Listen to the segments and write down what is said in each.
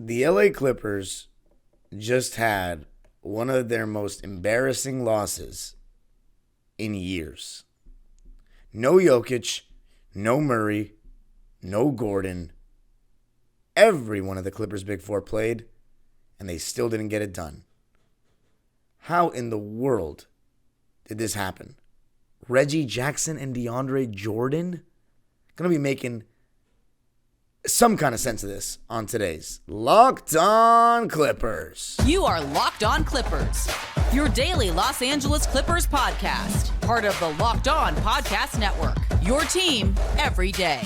The LA Clippers just had one of their most embarrassing losses in years. No Jokic, no Murray, no Gordon. Every one of the Clippers' big four played, and they still didn't get it done. How in the world did this happen? Reggie Jackson and DeAndre Jordan going to be making some kind of sense of this on today's Locked On Clippers. You are Locked On Clippers, your daily Los Angeles Clippers podcast, part of the Locked On Podcast Network, your team every day.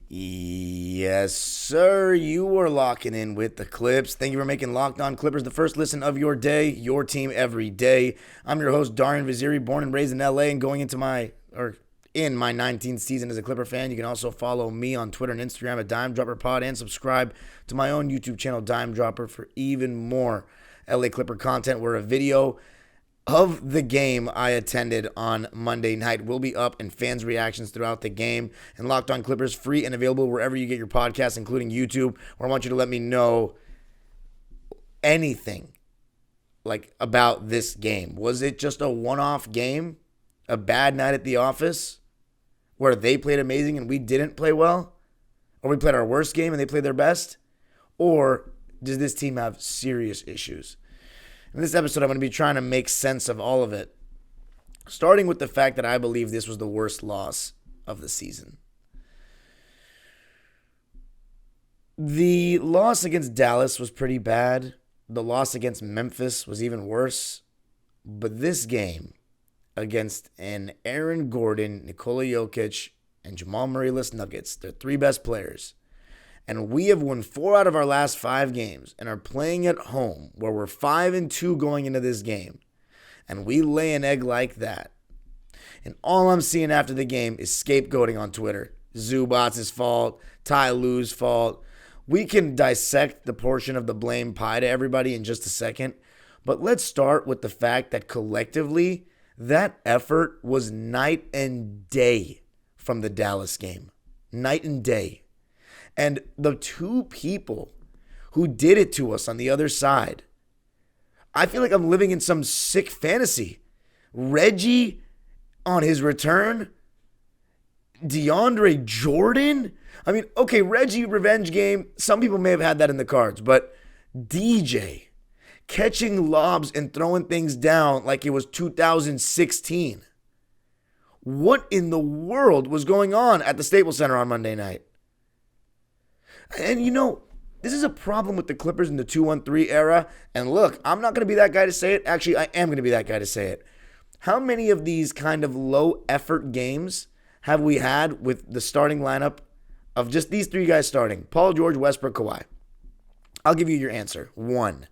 Yes, sir. You are locking in with the Clips. Thank you for making Locked On Clippers the first listen of your day, your team every day. I'm your host, Darian Vaziri, born and raised in LA and going into my 19th season as a Clipper fan. You can also follow me on Twitter and Instagram at Dime Dropper Pod and subscribe to my own YouTube channel, Dime Dropper, for even more LA Clipper content where a video of the game I attended on Monday night will be up and fans' reactions throughout the game. And Locked On Clippers, free and available wherever you get your podcasts, including YouTube, where I want you to let me know anything about this game. Was it just a one-off game? A bad night at the office where they played amazing and we didn't play well? Or we played our worst game and they played their best? Or does this team have serious issues? In this episode, I'm going to be trying to make sense of all of it, starting with the fact that I believe this was the worst loss of the season. The loss against Dallas was pretty bad. The loss against Memphis was even worse. But this game against an Aaron Gordon, Nikola Jokic, and Jamal Murray-less Nuggets, their three best players, and we have won 4 out of our last 5 games and are playing at home where we're 5-2 going into this game. And we lay an egg like that. And all I'm seeing after the game is scapegoating on Twitter. Zubac's fault, Ty Lue's fault. We can dissect the portion of the blame pie to everybody in just a second. But let's start with the fact that collectively, that effort was night and day from the Dallas game. Night and day. And the two people who did it to us on the other side, I feel like I'm living in some sick fantasy. Reggie on his return, DeAndre Jordan. I mean, okay, Reggie revenge game. Some people may have had that in the cards, but DJ catching lobs and throwing things down like it was 2016. What in the world was going on at the Staples Center on Monday night? And this is a problem with the Clippers in the 2-1-3 era. And look, I'm not going to be that guy to say it. Actually, I am going to be that guy to say it. How many of these kind of low effort games have we had with the starting lineup of just these 3 guys starting? Paul George, Westbrook, Kawhi. I'll give you your answer. 1.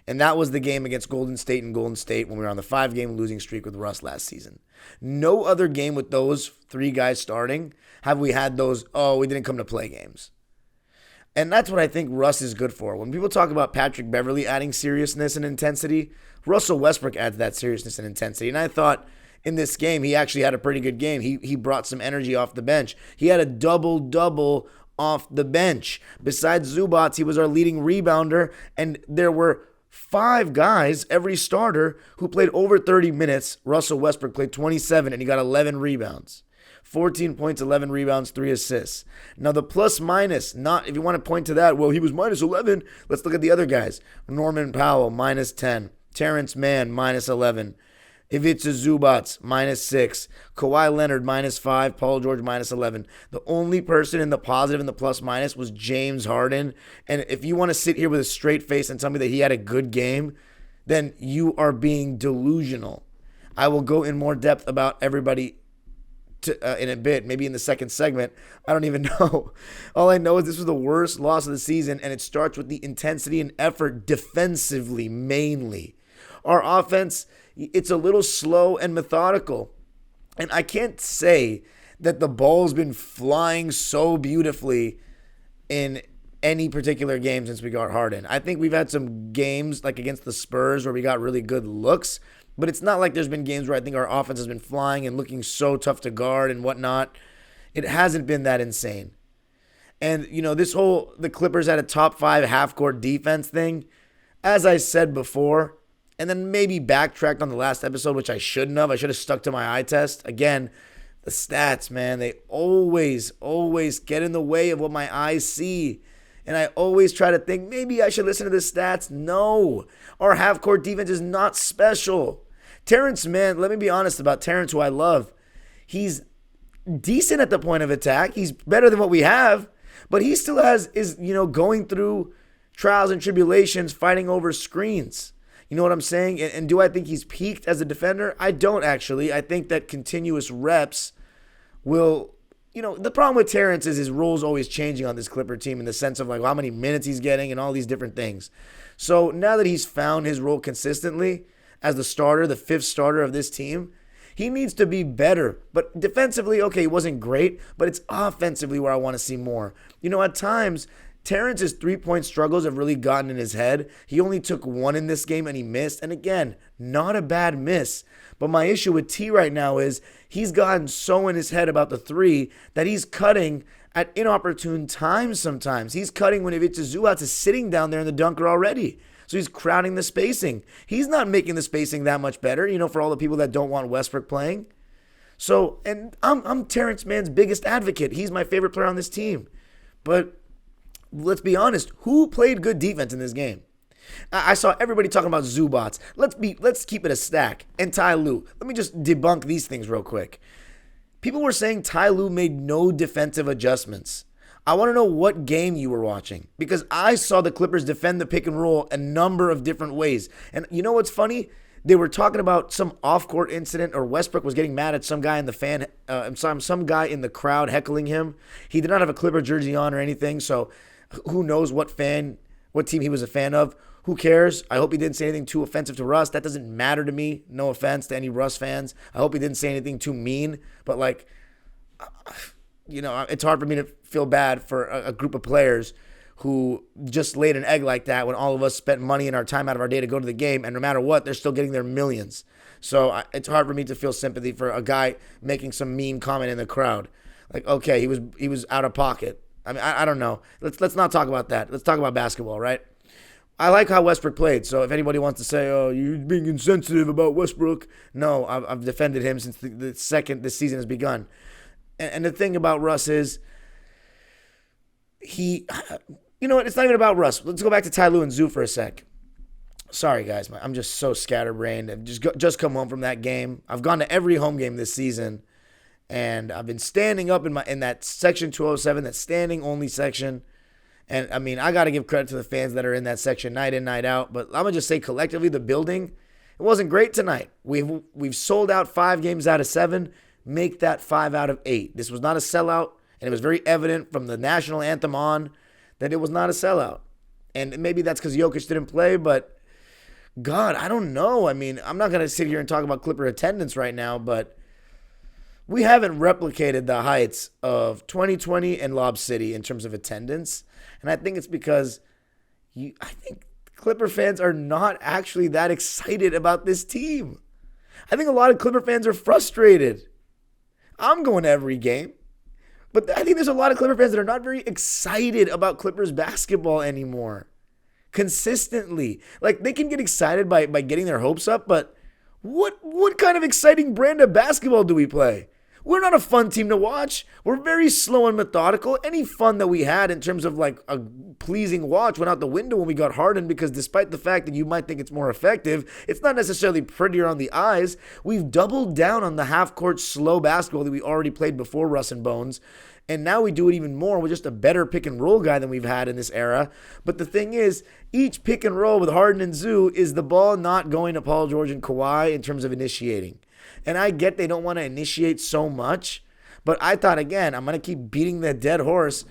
And that was the game against Golden State when we were on the 5-game losing streak with Russ last season. No other game with those 3 guys starting have we had those, we didn't come to play games. And that's what I think Russ is good for. When people talk about Patrick Beverley adding seriousness and intensity, Russell Westbrook adds that seriousness and intensity. And I thought in this game, he actually had a pretty good game. He brought some energy off the bench. He had a double-double off the bench. Besides Zubac, he was our leading rebounder. And there were 5 guys, every starter, who played over 30 minutes. Russell Westbrook played 27, and he got 11 rebounds. 14 points, 11 rebounds, 3 assists. Now the plus minus, not if you want to point to that, well, he was minus 11. Let's look at the other guys. Norman Powell, minus 10. Terrence Mann, minus 11. Ivica Zubac, minus 6. Kawhi Leonard, minus 5. Paul George, minus 11. The only person in the positive in the plus minus was James Harden. And if you want to sit here with a straight face and tell me that he had a good game, then you are being delusional. I will go in more depth about everybody in a bit, maybe in the second segment. I don't even know. All I know is this was the worst loss of the season, and it starts with the intensity and effort defensively mainly. Our offense, it's a little slow and methodical. And I can't say that the ball's been flying so beautifully in any particular game since we got Harden. I think we've had some games like against the Spurs where we got really good looks, but it's not like there's been games where I think our offense has been flying and looking so tough to guard and whatnot. It hasn't been that insane. And, this whole the Clippers had a top 5 half-court defense thing, as I said before, and then maybe backtracked on the last episode, which I shouldn't have. I should have stuck to my eye test. Again, the stats, man, they always get in the way of what my eyes see. And I always try to think, maybe I should listen to the stats. No, our half-court defense is not special. Terrence, man, let me be honest about Terrence, who I love. He's decent at the point of attack. He's better than what we have, but he still is going through trials and tribulations, fighting over screens. You know what I'm saying? And do I think he's peaked as a defender? I don't actually. I think that continuous reps will, the problem with Terrence is his role's always changing on this Clipper team in the sense of like how many minutes he's getting and all these different things. So now that he's found his role consistently as the starter, the 5th starter of this team, he needs to be better. But defensively, okay, he wasn't great, but it's offensively where I want to see more. At times, Terrence's 3-point struggles have really gotten in his head. He only took 1 in this game and he missed. And again, not a bad miss. But my issue with T right now is he's gotten so in his head about the 3 that he's cutting at inopportune times sometimes. He's cutting when Ivica Zubac is sitting down there in the dunker already. So he's crowding the spacing. He's not making the spacing that much better, for all the people that don't want Westbrook playing. So, and I'm Terrence Mann's biggest advocate. He's my favorite player on this team. But let's be honest, who played good defense in this game? I saw everybody talking about Zubac. Let's keep it a stack. And Ty Lue. Let me just debunk these things real quick. People were saying Ty Lue made no defensive adjustments. I want to know what game you were watching, because I saw the Clippers defend the pick and roll a number of different ways. And you know what's funny? They were talking about some off-court incident, or Westbrook was getting mad at some guy in the some guy in the crowd heckling him. He did not have a Clipper jersey on or anything, so who knows what team he was a fan of. Who cares? I hope he didn't say anything too offensive to Russ. That doesn't matter to me. No offense to any Russ fans. I hope he didn't say anything too mean, but it's hard for me to feel bad for a group of players who just laid an egg like that when all of us spent money and our time out of our day to go to the game, and no matter what, they're still getting their millions. So it's hard for me to feel sympathy for a guy making some mean comment in the crowd. Like, okay, he was out of pocket. I mean, I don't know. Let's not talk about that. Let's talk about basketball, right? I like how Westbrook played, so if anybody wants to say, oh, you're being insensitive about Westbrook, no, I've defended him since the second this season has begun. And the thing about Russ is, you know what? It's not even about Russ. Let's go back to Ty Lue and Zoo for a sec. Sorry, guys. I'm just so scatterbrained. I've just come home from that game. I've gone to every home game this season, and I've been standing up in that section 207, that standing only section. And I mean, I got to give credit to the fans that are in that section night in, night out. But I'm gonna just say collectively, the building, it wasn't great tonight. We've sold out 5 games out of 7. Make that 5 out of 8. This was not a sellout, and it was very evident from the national anthem on that it was not a sellout. And maybe that's because Jokic didn't play, but God, I don't know. I mean, I'm not going to sit here and talk about Clipper attendance right now, but we haven't replicated the heights of 2020 and Lob City in terms of attendance. And I think it's because I think Clipper fans are not actually that excited about this team. I think a lot of Clipper fans are frustrated. I'm going to every game, but I think there's a lot of Clipper fans that are not very excited about Clippers basketball anymore. Consistently. Like, they can get excited by getting their hopes up, but what kind of exciting brand of basketball do we play? We're not a fun team to watch. We're very slow and methodical. Any fun that we had in terms of like a pleasing watch went out the window when we got Harden, because despite the fact that you might think it's more effective, it's not necessarily prettier on the eyes. We've doubled down on the half-court slow basketball that we already played before Russ and Bones. And now we do it even more with just a better pick-and-roll guy than we've had in this era. But the thing is, each pick-and-roll with Harden and Zoo is the ball not going to Paul George and Kawhi in terms of initiating. And I get they don't want to initiate so much, but I thought, again, I'm going to keep beating that dead horse.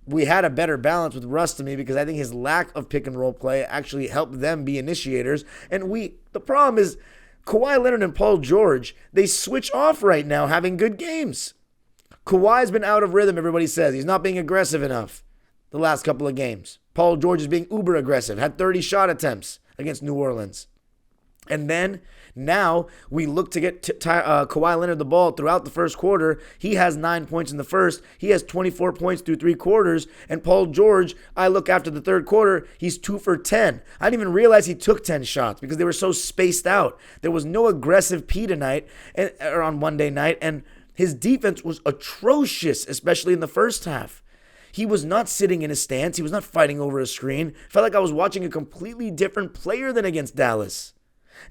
We had a better balance with Russ to me, because I think his lack of pick-and-roll play actually helped them be initiators. And the problem is Kawhi Leonard and Paul George, they switch off right now having good games. Kawhi's been out of rhythm, everybody says. He's not being aggressive enough the last couple of games. Paul George is being uber aggressive, had 30 shot attempts against New Orleans. And then now we look to get Kawhi Leonard the ball throughout the first quarter. He has 9 points in the first. He has 24 points through 3 quarters. And Paul George, I look after the third quarter, he's 2 for 10. I didn't even realize he took 10 shots because they were so spaced out. There was no aggressive P tonight or on Monday night. And his defense was atrocious, especially in the first half. He was not sitting in his stance. He was not fighting over a screen. Felt like I was watching a completely different player than against Dallas.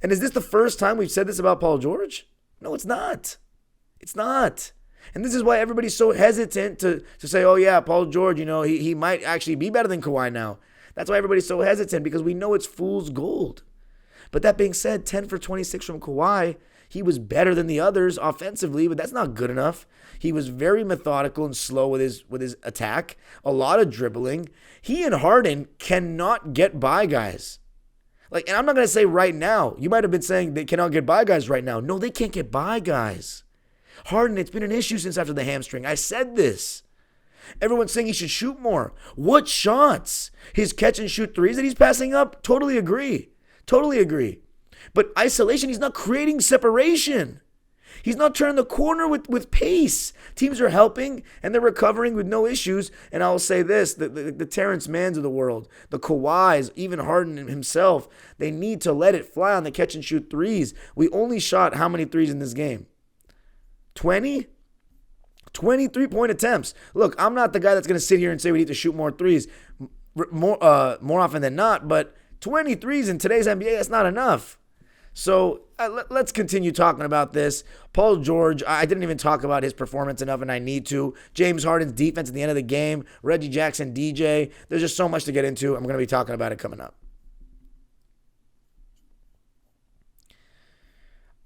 And is this the first time we've said this about Paul George? No, it's not. It's not. And this is why everybody's so hesitant to say, oh yeah, Paul George, he might actually be better than Kawhi now. That's why everybody's so hesitant, because we know it's fool's gold. But that being said, 10 for 26 from Kawhi, he was better than the others offensively, but that's not good enough. He was very methodical and slow with his attack, a lot of dribbling. He and Harden cannot get by guys. And I'm not going to say right now. You might have been saying they cannot get by guys right now. No, they can't get by guys. Harden, it's been an issue since after the hamstring. I said this. Everyone's saying he should shoot more. What shots? His catch and shoot threes that he's passing up? Totally agree. Totally agree. But isolation, he's not creating separation. He's not turning the corner with pace. Teams are helping, and they're recovering with no issues. And I'll say this, the Terrence Manns of the world, the Kawhis, even Harden himself, they need to let it fly on the catch and shoot threes. We only shot how many threes in this game? 20? 20 3-point attempts. Look, I'm not the guy that's going to sit here and say we need to shoot more threes more often than not, but 20 threes in today's NBA, that's not enough. So let's continue talking about this. Paul George, I didn't even talk about his performance enough, and I need to. James Harden's defense at the end of the game. Reggie Jackson, DJ. There's just so much to get into. I'm going to be talking about it coming up.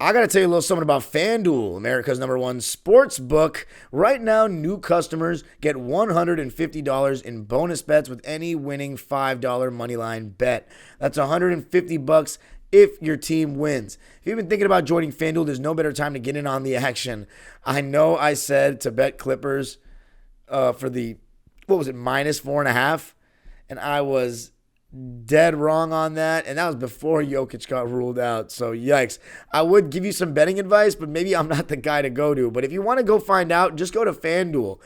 I got to tell you a little something about FanDuel, America's #1 sports book. Right now, new customers get $150 in bonus bets with any winning $5 moneyline bet. That's $150 if your team wins. If you've been thinking about joining FanDuel, there's no better time to get in on the action. I know I said to bet Clippers for the, -4.5? And I was dead wrong on that. And that was before Jokic got ruled out. So yikes. I would give you some betting advice, but maybe I'm not the guy to go to. But if you want to go find out, just go to FanDuel.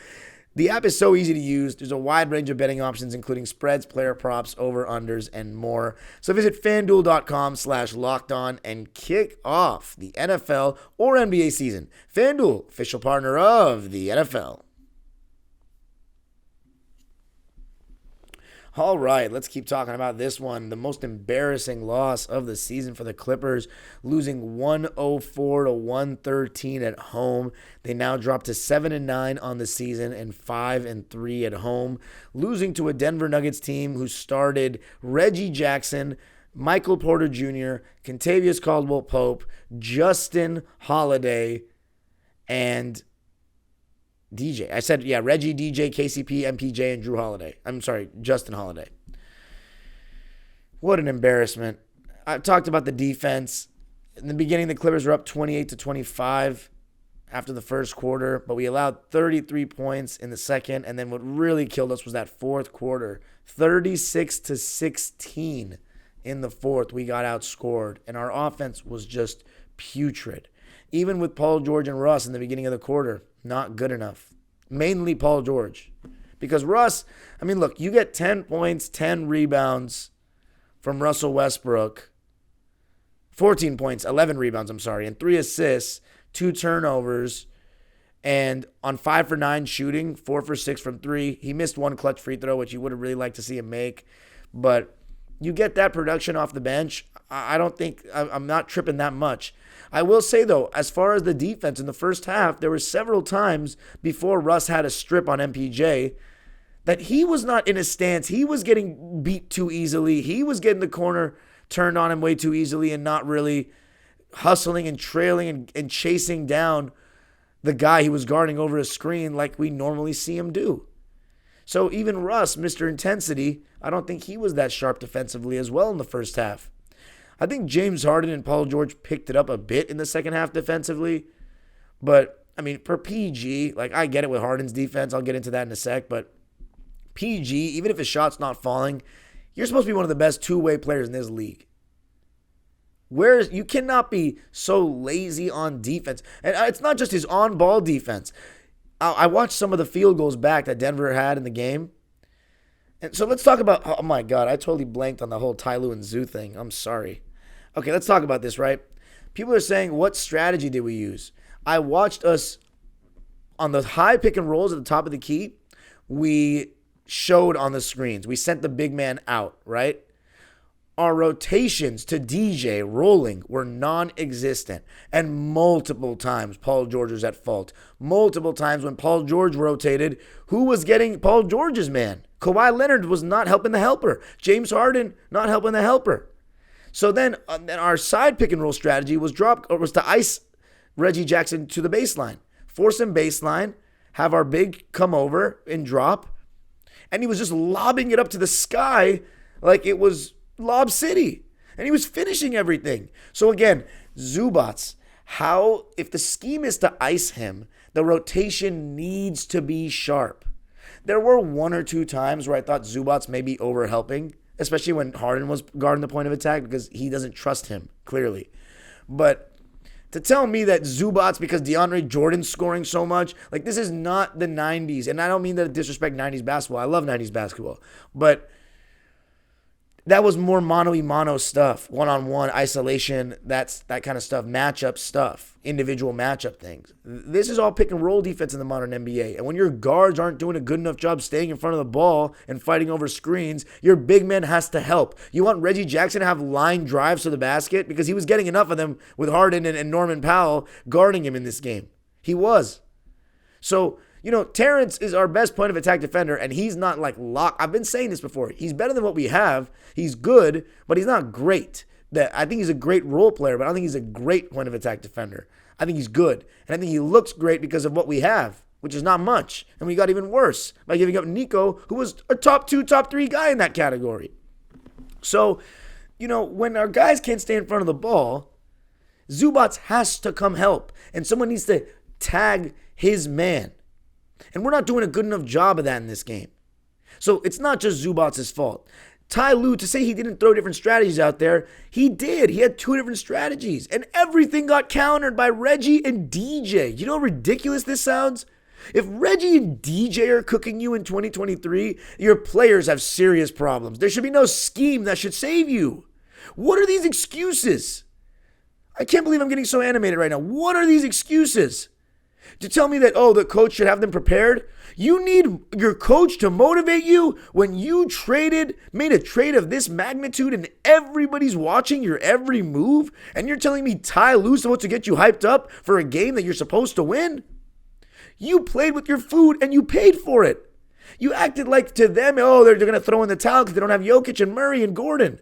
The app is so easy to use. There's a wide range of betting options, including spreads, player props, over-unders, and more. So visit FanDuel.com/lockedon and kick off the NFL or NBA season. FanDuel, official partner of the NFL. All right, let's keep talking about this one. The most embarrassing loss of the season for the Clippers, losing 104 to 113 at home. They now drop to 7-9 on the season and 5-3 at home, losing to a Denver Nuggets team who started Reggie Jackson, Michael Porter Jr., Kentavious Caldwell-Pope, Justin Holiday, and DJ. I said, Reggie, DJ, KCP, MPJ, and Drew Holiday. I'm sorry, Justin Holiday. What an embarrassment. I talked about the defense. In the beginning, the Clippers were up 28 to 25 after the first quarter, but we allowed 33 points in the second, and then what really killed us was that fourth quarter. 36 to 16 in the fourth, we got outscored, and our offense was just putrid. Even with Paul George and Russ in the beginning of the quarter, not good enough. Mainly Paul George. Because Russ, look, you get 10 points, 10 rebounds from Russell Westbrook. 14 points, 11 rebounds, and 3 assists, 2 turnovers, and on 5 for 9 shooting, 4 for 6 from 3. He missed one clutch free throw, which you would have really liked to see him make. But you get that production off the bench, I'm not tripping that much. I will say, though, as far as the defense in the first half, there were several times before Russ had a strip on MPJ that he was not in a stance. He was getting beat too easily. He was getting the corner turned on him way too easily and not really hustling and trailing and chasing down the guy he was guarding over a screen like we normally see him do. So even Russ, Mr. Intensity, I don't think he was that sharp defensively as well in the first half. I think James Harden and Paul George picked it up a bit in the second half defensively, but I mean, for PG, like I get it with Harden's defense. I'll get into that in a sec. But PG, even if his shot's not falling, you're supposed to be one of the best two-way players in this league. You cannot be so lazy on defense. And it's not just his on-ball defense. I watched some of the field goals back that Denver had in the game. And so let's talk about, oh my God, I totally blanked on the whole Ty Lue and Zoo thing. I'm sorry. Okay, let's talk about this, right? People are saying, what strategy did we use? I watched us on the high pick and rolls at the top of the key. We showed on the screens. We sent the big man out, right? Our rotations to DJ rolling were non-existent. And multiple times Paul George was at fault. Multiple times when Paul George rotated, who was getting Paul George's man? Kawhi Leonard was not helping the helper. James Harden not helping the helper. So then our side pick and roll strategy was to ice Reggie Jackson to the baseline. Force him baseline, have our big come over and drop. And he was just lobbing it up to the sky like it was Lob City. And he was finishing everything. So again, Zubats, if the scheme is to ice him, the rotation needs to be sharp. There were one or two times where I thought Zubats may be over-helping, especially when Harden was guarding the point of attack because he doesn't trust him, clearly. But to tell me that Zubats, because DeAndre Jordan's scoring so much, like this is not the 90s. And I don't mean that to disrespect 90s basketball. I love 90s basketball. But that was more mano-y-mano stuff, one-on-one, isolation, that kind of stuff, matchup stuff, individual matchup things. This is all pick-and-roll defense in the modern NBA. And when your guards aren't doing a good enough job staying in front of the ball and fighting over screens, your big man has to help. You want Reggie Jackson to have line drives to the basket because he was getting enough of them with Harden and Norman Powell guarding him in this game. He was. So, Terrence is our best point of attack defender, and he's not like locked. I've been saying this before. He's better than what we have. He's good, but he's not great. I think he's a great role player, but I don't think he's a great point of attack defender. I think he's good, and I think he looks great because of what we have, which is not much. And we got even worse by giving up Nico, who was a top 2, top 3 guy in that category. So, when our guys can't stay in front of the ball, Zubats has to come help, and someone needs to tag his man. And we're not doing a good enough job of that in this game. So it's not just Zubats' fault. Ty Lue, to say he didn't throw different strategies out there, he did. He had 2 different strategies. And everything got countered by Reggie and DJ. You know how ridiculous this sounds? If Reggie and DJ are cooking you in 2023, your players have serious problems. There should be no scheme that should save you. What are these excuses? I can't believe I'm getting so animated right now. What are these excuses? To tell me that, the coach should have them prepared? You need your coach to motivate you when you made a trade of this magnitude and everybody's watching your every move, and you're telling me Ty Lue's supposed to get you hyped up for a game that you're supposed to win? You played with your food and you paid for it. You acted like to them, they're going to throw in the towel because they don't have Jokic and Murray and Gordon.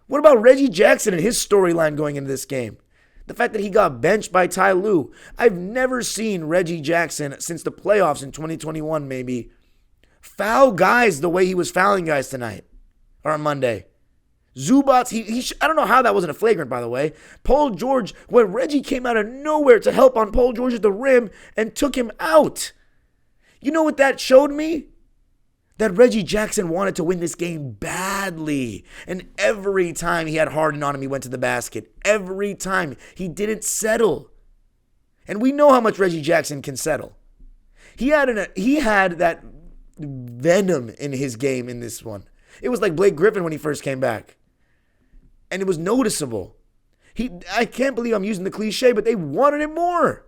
What about Reggie Jackson and his storyline going into this game? The fact that he got benched by Ty Lue. I've never seen Reggie Jackson since the playoffs in 2021 maybe foul guys the way he was fouling guys tonight or on Monday. Zubats, I don't know how that wasn't a flagrant, by the way. Paul George, when Reggie came out of nowhere to help on Paul George at the rim and took him out. You know what that showed me? That Reggie Jackson wanted to win this game badly. And every time he had Harden on him, he went to the basket. Every time. He didn't settle. And we know how much Reggie Jackson can settle. He had that venom in his game in this one. It was like Blake Griffin when he first came back. And it was noticeable. I can't believe I'm using the cliche, but they wanted it more.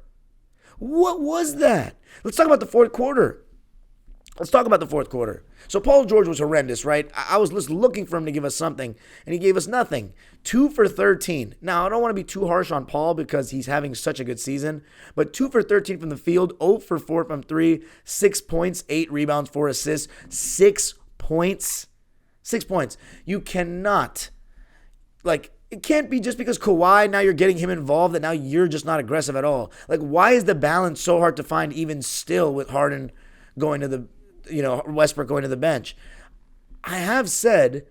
What was that? Let's talk about the fourth quarter. So Paul George was horrendous, right? I was just looking for him to give us something, and he gave us nothing. 2 for 13. Now, I don't want to be too harsh on Paul because he's having such a good season, but 2 for 13 from the field, 0 for 4 from 3, 6 points, 8 rebounds, 4 assists, 6 points. 6 points. You cannot, it can't be just because Kawhi, now you're getting him involved, that now you're just not aggressive at all. Why is the balance so hard to find even still with Harden going to the Westbrook going to the bench? I have said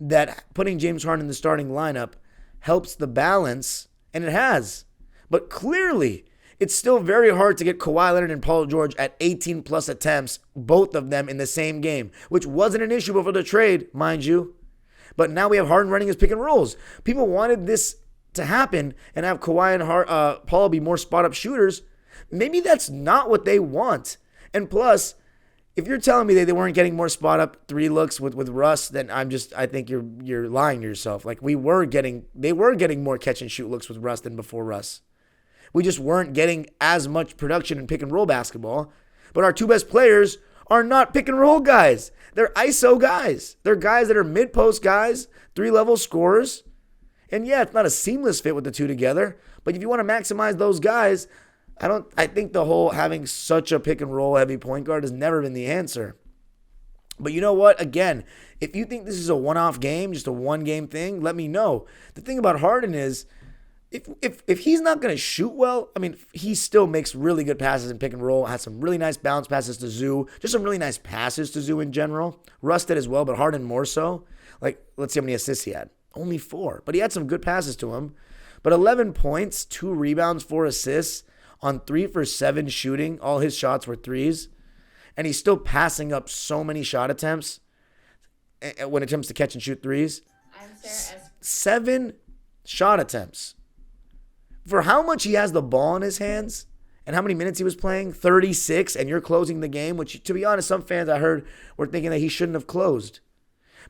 that putting James Harden in the starting lineup helps the balance, and it has. But clearly, it's still very hard to get Kawhi Leonard and Paul George at 18 plus attempts, both of them in the same game, which wasn't an issue before the trade, mind you. But now we have Harden running his pick and rolls. People wanted this to happen and have Kawhi and Paul be more spot-up shooters. Maybe that's not what they want. And plus, if you're telling me that they weren't getting more spot-up 3 looks with Russ, then I think you're lying to yourself. Like they were getting more catch-and-shoot looks with Russ than before Russ. We just weren't getting as much production in pick-and-roll basketball. But our 2 best players are not pick-and-roll guys. They're ISO guys. They're guys that are mid-post guys, 3-level scorers. And yeah, it's not a seamless fit with the 2 together. But if you want to maximize those guys, I think the whole having such a pick-and-roll heavy point guard has never been the answer. But you know what? Again, if you think this is a one-off game, just a one-game thing, let me know. The thing about Harden is, if he's not going to shoot well, I mean, he still makes really good passes in pick and roll, has some really nice bounce passes to Zoo, just some really nice passes to Zoo in general. Russ did as well, but Harden more so. Like, let's see how many assists he had. Only 4, but he had some good passes to him. But 11 points, 2 rebounds, 4 assists on 3 for 7 shooting. All his shots were threes. And he's still passing up so many shot attempts when it comes to catch and shoot threes. 7 shot attempts. For how much he has the ball in his hands and how many minutes he was playing, 36, and you're closing the game, which, to be honest, some fans I heard were thinking that he shouldn't have closed.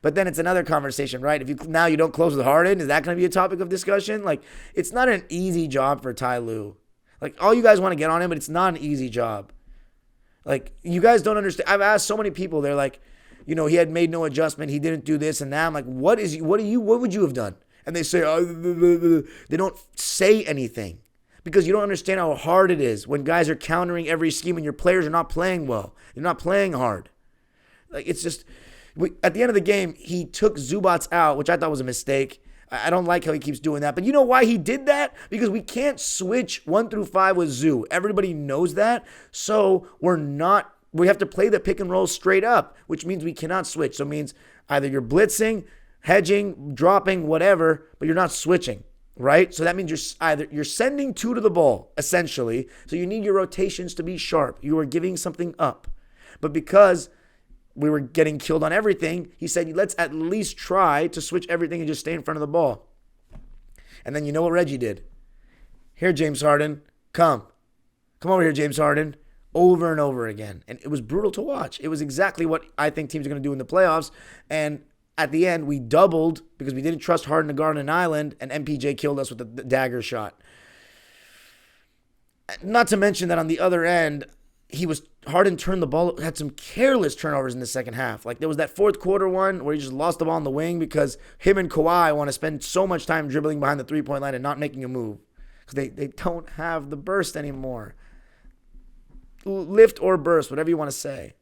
But then it's another conversation, right? If you don't close with Harden, is that going to be a topic of discussion? Like, it's not an easy job for Ty Lue. Like, all you guys want to get on him, but it's not an easy job. Like, you guys don't understand. I've asked so many people, they're like, he had made no adjustment, he didn't do this and that. I'm like, what would you have done? And they say, they don't say anything because you don't understand how hard it is when guys are countering every scheme and your players are not playing well. They're not playing hard. Like, it's just, at the end of the game, he took Zubats out, which I thought was a mistake. I don't like how he keeps doing that. But you know why he did that? Because we can't switch 1 through 5 with Zoo. Everybody knows that. So we have to play the pick and roll straight up, which means we cannot switch. So it means either you're blitzing, hedging, dropping, whatever, but you're not switching, right? So that means you're sending 2 to the ball, essentially. So you need your rotations to be sharp. You are giving something up. But because we were getting killed on everything, he said, let's at least try to switch everything and just stay in front of the ball. And then you know what Reggie did? Here, James Harden, come over here, James Harden, over and over again. And it was brutal to watch. It was exactly what I think teams are going to do in the playoffs. And at the end, we doubled because we didn't trust Harden to guard an island, and MPJ killed us with the dagger shot. Not to mention that on the other end, Harden turned the ball, had some careless turnovers in the second half. Like there was that fourth quarter one where he just lost the ball on the wing because him and Kawhi want to spend so much time dribbling behind the three-point line and not making a move because they don't have the burst anymore. Lift or burst, whatever you want to say.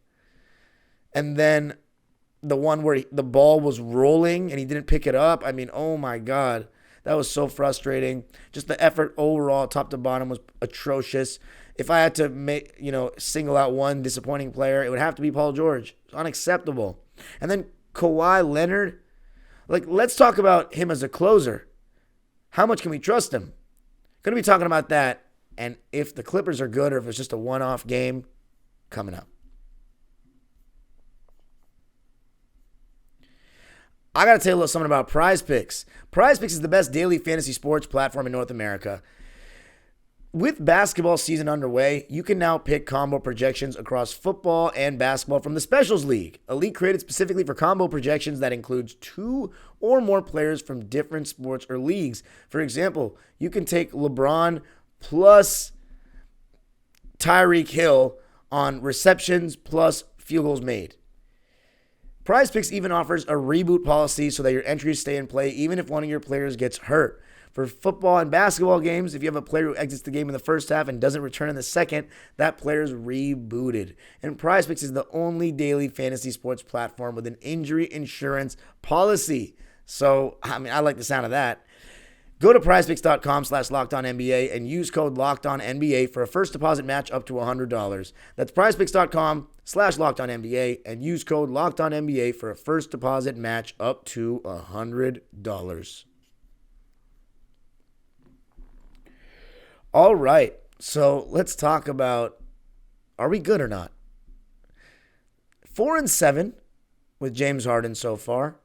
And then the one where the ball was rolling and he didn't pick it up. I mean, oh my God. That was so frustrating. Just the effort overall, top to bottom, was atrocious. If I had to single out one disappointing player, it would have to be Paul George. It's unacceptable. And then Kawhi Leonard, let's talk about him as a closer. How much can we trust him? Going to be talking about that, and if the Clippers are good or if it's just a one-off game, coming up. I got to tell you a little something about Prize Picks. Prize Picks is the best daily fantasy sports platform in North America. With basketball season underway, you can now pick combo projections across football and basketball from the Specials League, a league created specifically for combo projections that includes 2 or more players from different sports or leagues. For example, you can take LeBron plus Tyreek Hill on receptions plus field goals made. Prize Picks even offers a reboot policy so that your entries stay in play even if one of your players gets hurt. For football and basketball games, if you have a player who exits the game in the first half and doesn't return in the second, that player's rebooted. And Prize Picks is the only daily fantasy sports platform with an injury insurance policy. So, I like the sound of that. Go to prizepicks.com/LockedOnNBA and use code LockedOnNBA for a first deposit match up to $100. That's prizepicks.com/LockedOnNBA and use code LockedOnNBA for a first deposit match up to $100. All right. So let's talk about, are we good or not? 4-7 with James Harden so far.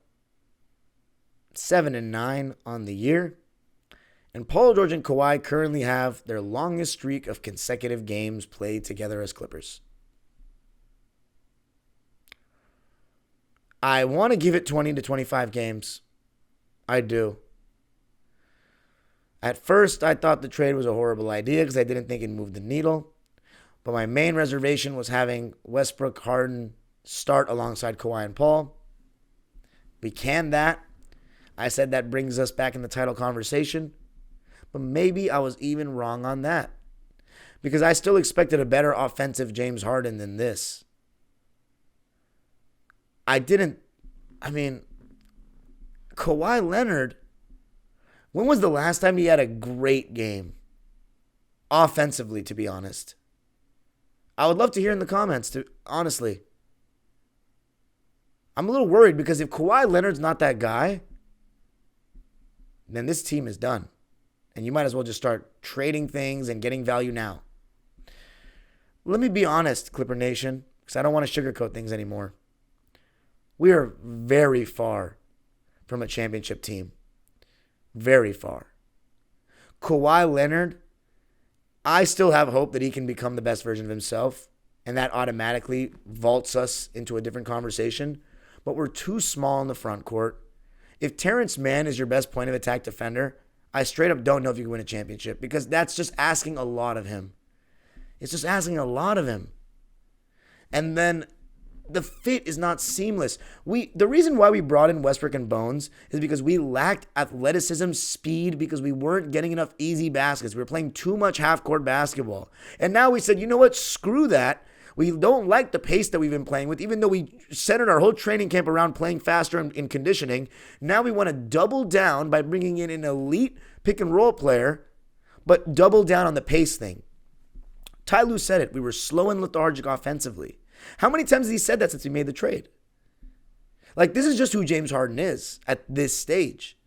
7-9 on the year. And Paul George and Kawhi currently have their longest streak of consecutive games played together as Clippers. I want to give it 20 to 25 games. I do. At first, I thought the trade was a horrible idea because I didn't think it moved the needle. But my main reservation was having Westbrook, Harden start alongside Kawhi and Paul. We canned that. I said that brings us back in the title conversation. But maybe I was even wrong on that. Because I still expected a better offensive James Harden than this. Kawhi Leonard, when was the last time he had a great game? Offensively, to be honest. I would love to hear in the comments, honestly. I'm a little worried because if Kawhi Leonard's not that guy, then this team is done. And you might as well just start trading things and getting value now. Let me be honest, Clipper Nation, because I don't want to sugarcoat things anymore. We are very far from a championship team. Very far. Kawhi Leonard, I still have hope that he can become the best version of himself, and that automatically vaults us into a different conversation. But we're too small in the front court. If Terrence Mann is your best point of attack defender, I straight up don't know if you can win a championship because that's just asking a lot of him. It's just asking a lot of him. And then the fit is not seamless. The reason why we brought in Westbrook and Bones is because we lacked athleticism, speed, because we weren't getting enough easy baskets. We were playing too much half-court basketball. And now we said, you know what? Screw that. We don't like the pace that we've been playing with, even though we centered our whole training camp around playing faster in conditioning. Now we want to double down by bringing in an elite pick-and-roll player, but double down on the pace thing. Ty Lue said it. We were slow and lethargic offensively. How many times has he said that since we made the trade? Like, this is just who James Harden is at this stage.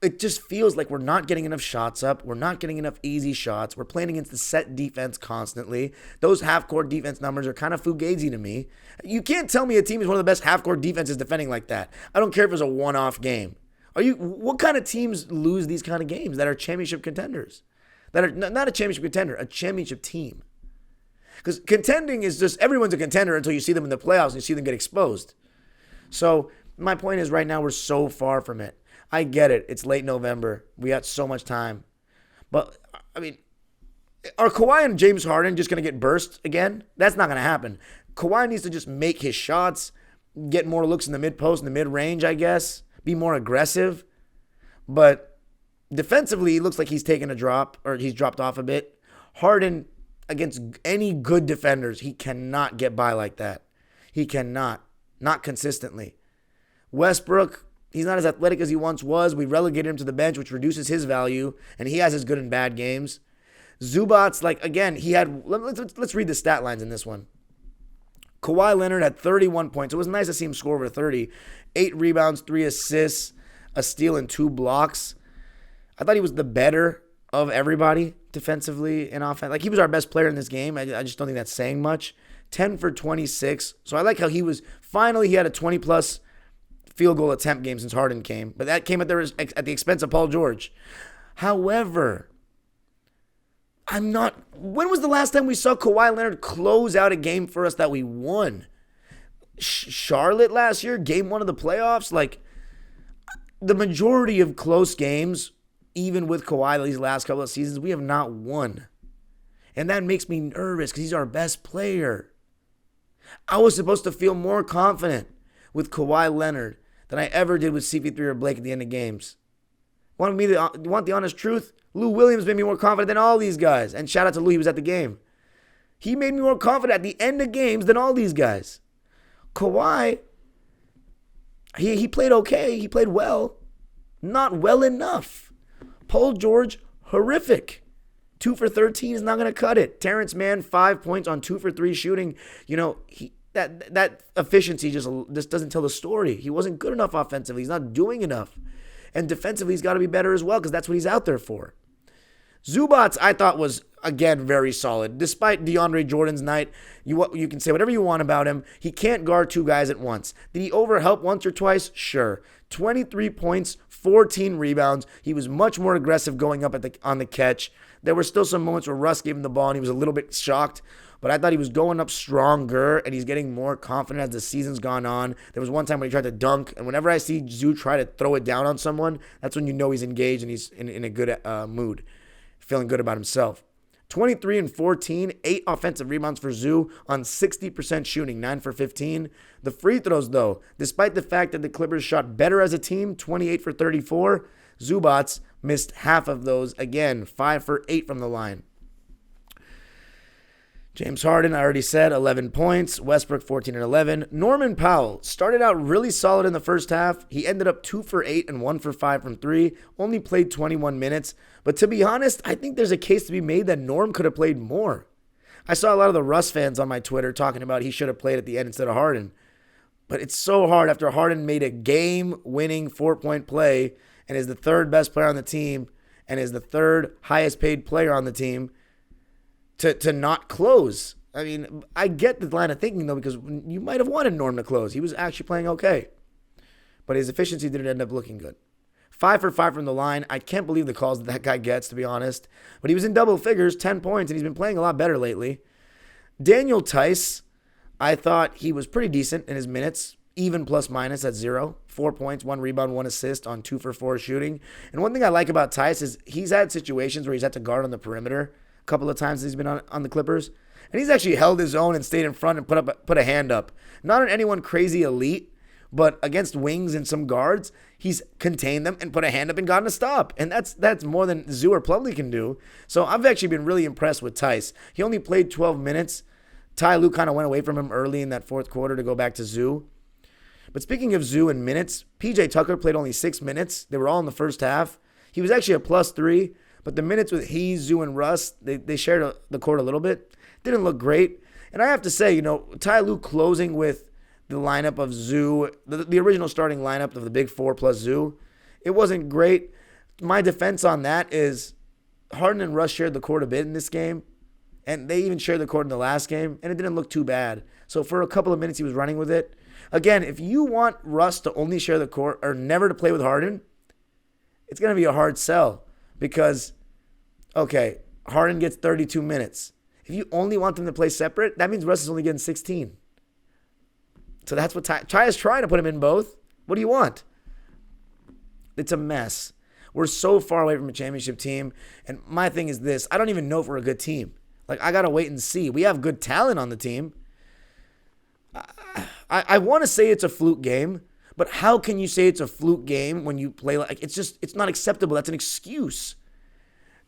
It just feels like we're not getting enough shots up. We're not getting enough easy shots. We're playing against the set defense constantly. Those half-court defense numbers are kind of fugazi to me. You can't tell me a team is one of the best half-court defenses defending like that. I don't care if it's a one-off game. What kind of teams lose these kind of games that are championship contenders? That are not a championship contender, a championship team. Because contending is just, everyone's a contender until you see them in the playoffs and you see them get exposed. So my point is right now we're so far from it. I get it. It's late November. We got so much time. But, I mean, are Kawhi and James Harden just going to get burst again? That's not going to happen. Kawhi needs to just make his shots, get more looks in the mid-post, in the mid-range, I guess, be more aggressive. But defensively, it looks like he's taken a drop, or he's dropped off a bit. Harden, against any good defenders, he cannot get by like that. He cannot. Not consistently. Westbrook, he's not as athletic as he once was. We relegated him to the bench, which reduces his value, and he has his good and bad games. Zubac's, let's read the stat lines in this one. Kawhi Leonard had 31 points. It was nice to see him score over 30. 8 rebounds, 3 assists, a steal, and 2 blocks. I thought he was the better of everybody defensively and offense. Like, he was our best player in this game. I just don't think that's saying much. 10 for 26. So I like how he had a 20-plus field goal attempt game since Harden came. But that came at the expense of Paul George. However, when was the last time we saw Kawhi Leonard close out a game for us that we won? Charlotte last year, game 1 of the playoffs? Like, the majority of close games, even with Kawhi these last couple of seasons, we have not won. And that makes me nervous because he's our best player. I was supposed to feel more confident with Kawhi Leonard than I ever did with CP3 or Blake at the end of games. Want the honest truth? Lou Williams made me more confident than all these guys. And shout out to Lou, he was at the game. He made me more confident at the end of games than all these guys. Kawhi, he played okay. He played well. Not well enough. Paul George, horrific. 2 for 13 is not going to cut it. Terrence Mann, 5 points on 2 for 3 shooting. You know, that efficiency just doesn't tell the story. He wasn't good enough offensively. He's not doing enough. And defensively, he's got to be better as well because that's what he's out there for. Zubats, I thought, was, again, very solid. Despite DeAndre Jordan's night, you can say whatever you want about him. He can't guard two guys at once. Did he overhelp once or twice? Sure. 23 points, 14 rebounds. He was much more aggressive going up on the catch. There were still some moments where Russ gave him the ball and he was a little bit shocked, but I thought he was going up stronger and he's getting more confident as the season's gone on. There was one time when he tried to dunk, and whenever I see Zoo try to throw it down on someone, that's when you know he's engaged and he's in a good mood, feeling good about himself. 23 and 14, 8 offensive rebounds for Zoo on 60% shooting, 9 for 15. The free throws, though, despite the fact that the Clippers shot better as a team, 28 for 34, Zubats missed half of those. Again, 5 for 8 from the line. James Harden, I already said, 11 points. Westbrook, 14 and 11. Norman Powell started out really solid in the first half. He ended up 2 for 8 and 1 for 5 from 3. Only played 21 minutes. But to be honest, I think there's a case to be made that Norm could have played more. I saw a lot of the Russ fans on my Twitter talking about he should have played at the end instead of Harden. But it's so hard after Harden made a game-winning 4-point play and is the third best player on the team and is the third highest paid player on the team to not close. I mean, I get the line of thinking, though, because you might have wanted Norm to close. He was actually playing okay. But his efficiency didn't end up looking good. 5 for 5 from the line. I can't believe the calls that guy gets, to be honest. But he was in double figures, 10 points, and he's been playing a lot better lately. Daniel Tice, I thought he was pretty decent in his minutes, even plus minus at 0. 4 points, 1 rebound, 1 assist on 2 for 4 shooting. And one thing I like about Tice is he's had situations where he's had to guard on the perimeter a couple of times he's been on the Clippers. And he's actually held his own and stayed in front and put a hand up. Not on anyone crazy elite, but against wings and some guards, he's contained them and put a hand up and gotten a stop. And that's more than Zoo or Plumlee can do. So I've actually been really impressed with Tice. He only played 12 minutes. Ty Lue kind of went away from him early in that fourth quarter to go back to Zoo. But speaking of Zoo and minutes, PJ Tucker played only 6 minutes. They were all in the first half. He was actually a +3, but the minutes with he, Zoo, and Russ, they shared the court a little bit. Didn't look great. And I have to say, Ty Lue closing with the lineup of Zoo, the original starting lineup of the big four plus Zoo, it wasn't great. My defense on that is Harden and Russ shared the court a bit in this game, and they even shared the court in the last game, and it didn't look too bad. So for a couple of minutes, he was running with it. Again, if you want Russ to only share the court or never to play with Harden, it's going to be a hard sell because, okay, Harden gets 32 minutes. If you only want them to play separate, that means Russ is only getting 16. So that's what Ty is trying to put him in both. What do you want? It's a mess. We're so far away from a championship team. And my thing is this. I don't even know if we're a good team. I got to wait and see. We have good talent on the team. I want to say it's a fluke game. But how can you say it's a fluke game when you play it's not acceptable. That's an excuse.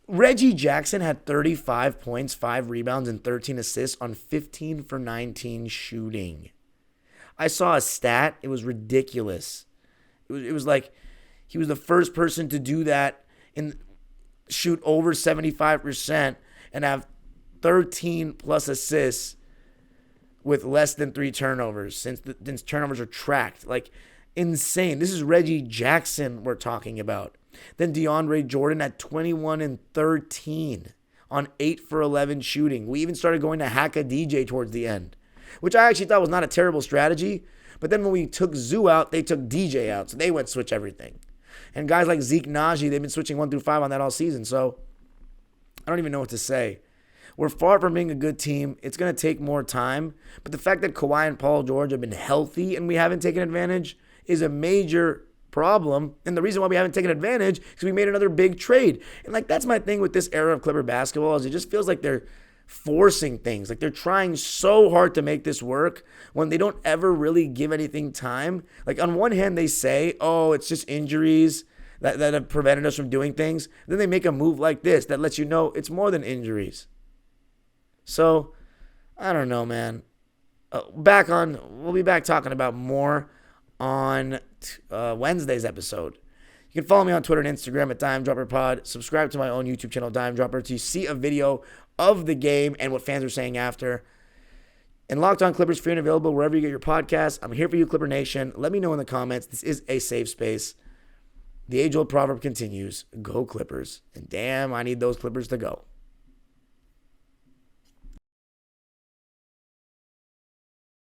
Reggie Jackson had 35 points, 5 rebounds, and 13 assists on 15 for 19 shooting. I saw a stat. It was ridiculous. It was like he was the first person to do that and shoot over 75% and have 13 plus assists with less than 3 turnovers since turnovers are tracked. Insane. This is Reggie Jackson we're talking about. Then DeAndre Jordan at 21 and 13 on 8 for 11 shooting. We even started going to hack a DJ towards the end, which I actually thought was not a terrible strategy. But then when we took Zoo out, they took DJ out. So they went switch everything. And guys like Zeke Naji, they've been switching 1 through 5 on that all season. So I don't even know what to say. We're far from being a good team. It's going to take more time. But the fact that Kawhi and Paul George have been healthy and we haven't taken advantage is a major problem. And the reason why we haven't taken advantage is because we made another big trade. And that's my thing with this era of Clipper basketball is it just feels like they're forcing things. They're trying so hard to make this work when they don't ever really give anything time. On one hand, they say, oh, it's just injuries that have prevented us from doing things. Then they make a move like this that lets you know it's more than injuries. So, I don't know, man. We'll be back talking about more on Wednesday's episode. You can follow me on Twitter and Instagram at DimeDropperPod. Subscribe to my own YouTube channel, Dime Dropper, to see a video of the game and what fans are saying after. And Locked On Clippers, free and available wherever you get your podcasts. I'm here for you, Clipper Nation. Let me know in the comments. This is a safe space. the age-old proverb continues, go Clippers. And damn, I need those Clippers to go.